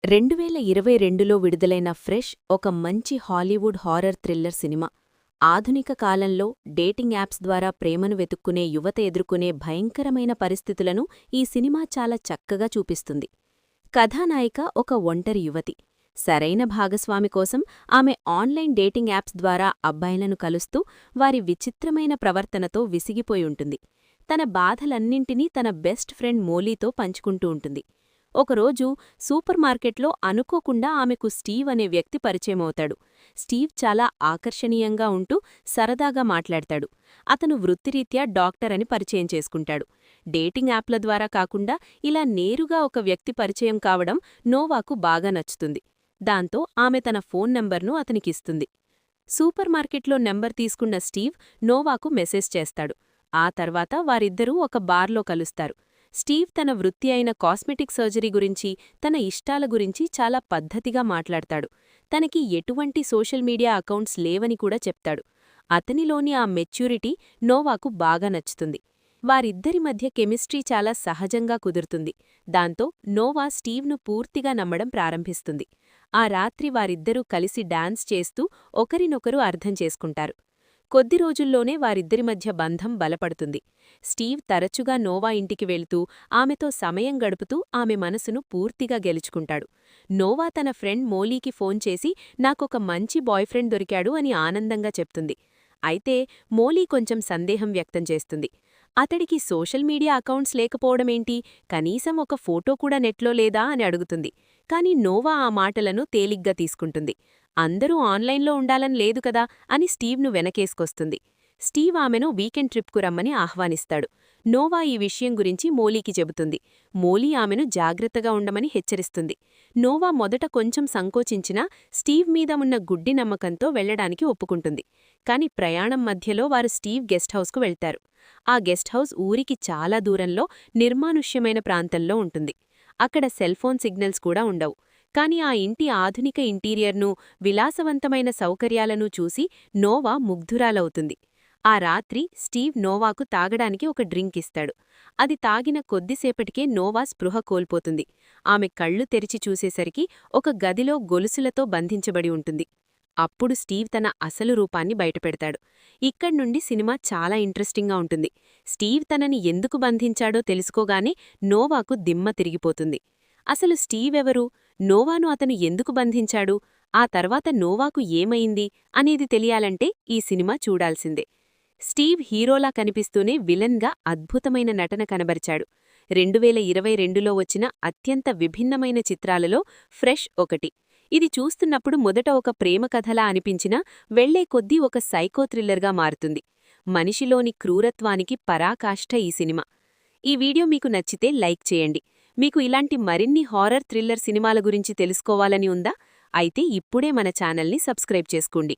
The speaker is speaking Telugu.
2022లో విడుదలైన ఫ్రెష్ ఒక మంచి హాలీవుడ్ హారర్ థ్రిల్లర్ సినిమా. ఆధునిక కాలంలో డేటింగ్ యాప్స్ ద్వారా ప్రేమను వెతుక్కునే యువత ఎదుర్కొనే భయంకరమైన పరిస్థితులను ఈ సినిమా చాలా చక్కగా చూపిస్తుంది. కథానాయిక ఒక ఒంటరి యువతి. సరైన భాగస్వామి కోసం ఆమె ఆన్లైన్ డేటింగ్ యాప్స్ ద్వారా అబ్బాయిలను కలుస్తూ వారి విచిత్రమైన ప్రవర్తనతో విసిగిపోయి ఉంటుంది. తన బాధలన్నింటినీ తన బెస్ట్ ఫ్రెండ్ మోలీతో పంచుకుంటూ ఉంటుంది. ఒకరోజు సూపర్ మార్కెట్లో అనుకోకుండా ఆమెకు స్టీవ్ అనే వ్యక్తి పరిచయమవుతాడు. స్టీవ్ చాలా ఆకర్షణీయంగా ఉంటూ సరదాగా మాట్లాడతాడు. అతను వృత్తిరీత్యా డాక్టర్ అని పరిచయం చేసుకుంటాడు. డేటింగ్ యాప్ల ద్వారా కాకుండా ఇలా నేరుగా ఒక వ్యక్తి పరిచయం కావడం నోవాకు బాగా నచ్చుతుంది. దాంతో ఆమె తన ఫోన్ నంబర్ను అతనికిస్తుంది. సూపర్ మార్కెట్లో నెంబర్ తీసుకున్న స్టీవ్ నోవాకు మెసేజ్ చేస్తాడు. ఆ తర్వాత వారిద్దరూ ఒక బార్లో కలుస్తారు. స్టీవ్ తన వృత్తి అయిన కాస్మెటిక్ సర్జరీ గురించి, తన ఇష్టాల గురించి చాలా పద్ధతిగా మాట్లాడతాడు. తనకి ఎటువంటి సోషల్ మీడియా అకౌంట్స్ లేవని కూడా చెప్తాడు. అతనిలోని ఆ మెచ్యూరిటీ నోవాకు బాగా నచ్చుతుంది. వారిద్దరి మధ్య కెమిస్ట్రీ చాలా సహజంగా కుదురుతుంది. దాంతో నోవా స్టీవ్ను పూర్తిగా నమ్మడం ప్రారంభిస్తుంది. ఆ రాత్రి వారిద్దరూ కలిసి డాన్స్ చేస్తూ ఒకరినొకరు అర్థం చేసుకుంటారు. కొద్ది రోజుల్లోనే వారిద్దరి మధ్య బంధం బలపడుతుంది. స్టీవ్ తరచుగా నోవా ఇంటికి వెళ్తూ ఆమెతో సమయం గడుపుతూ ఆమె మనసును పూర్తిగా గెలుచుకుంటాడు. నోవా తన ఫ్రెండ్ మోలీకి ఫోన్ చేసి నాకొక మంచి బాయ్ఫ్రెండ్ దొరికాడు అని ఆనందంగా చెప్తుంది. అయితే మోలీ కొంచెం సందేహం వ్యక్తం చేస్తుంది. అతడికి సోషల్ మీడియా అకౌంట్స్ లేకపోవడమేంటి, కనీసం ఒక ఫోటో కూడా నెట్లో లేదా అని అడుగుతుంది. కాని నోవా ఆ మాటలను తేలిగ్గా తీసుకుంటుంది. అందరూ ఆన్లైన్లో ఉండాలని లేదు కదా అని స్టీవ్ను వెనకేసుకొస్తుంది. స్టీవ్ ఆమెను వీకెండ్ ట్రిప్కు రమ్మని ఆహ్వానిస్తాడు. నోవా ఈ విషయం గురించి మోలీకి చెబుతుంది. మోలీ ఆమెను జాగ్రత్తగా ఉండమని హెచ్చరిస్తుంది. నోవా మొదట కొంచెం సంకోచించినా స్టీవ్ మీద ఉన్న గుడ్డి నమ్మకంతో వెళ్లడానికి ఒప్పుకుంటుంది. కాని ప్రయాణం మధ్యలో వారు స్టీవ్ గెస్ట్ హౌస్కు వెళ్తారు. ఆ గెస్ట్ హౌస్ ఊరికి చాలా దూరంలో నిర్మానుష్యమైన ప్రాంతంలో ఉంటుంది. అక్కడ సెల్ఫోన్ సిగ్నల్స్ కూడా ఉండవు. కాని ఆ ఇంటి ఆధునిక ఇంటీరియర్ను, విలాసవంతమైన సౌకర్యాలను చూసి నోవా ముగ్ధురాలవుతుంది. ఆ రాత్రి స్టీవ్ నోవాకు తాగడానికి ఒక డ్రింక్ ఇస్తాడు. అది తాగిన కొద్దిసేపటికే నోవా స్పృహ కోల్పోతుంది. ఆమె కళ్ళు తెరిచి చూసేసరికి ఒక గదిలో గొలుసులతో బంధించబడి ఉంటుంది. అప్పుడు స్టీవ్ తన అసలు రూపాన్ని బయటపెడతాడు. ఇక్కడ్నుండి సినిమా చాలా ఇంట్రెస్టింగ్గా ఉంటుంది. స్టీవ్ తనని ఎందుకు బంధించాడో తెలుసుకోగానే నోవాకు దిమ్మ తిరిగిపోతుంది. అసలు స్టీవ్ ఎవరు, నోవాను అతను ఎందుకు బంధించాడు, ఆ తర్వాత నోవాకు ఏమైంది అనేది తెలియాలంటే ఈ సినిమా చూడాల్సిందే. స్టీవ్ హీరోలా కనిపిస్తూనే విలన్గా అద్భుతమైన నటన కనబరిచాడు. 2022లో వచ్చిన అత్యంత విభిన్నమైన చిత్రాలలో ఫ్రెష్ ఒకటి. ఇది చూస్తున్నప్పుడు మొదట ఒక ప్రేమ కథలా అనిపించినా వెళ్లే కొద్దీ ఒక సైకో థ్రిల్లర్గా మారుతుంది. మనిషిలోని క్రూరత్వానికి పరాకాష్ఠ ఈ సినిమా. ఈ వీడియో మీకు నచ్చితే లైక్ చేయండి. మీకు ఇలాంటి మరిన్ని హారర్ థ్రిల్లర్ సినిమాల గురించి తెలుసుకోవాలని ఉందా? అయితే ఇప్పుడే మన ఛానల్ని సబ్స్క్రైబ్ చేసుకోండి.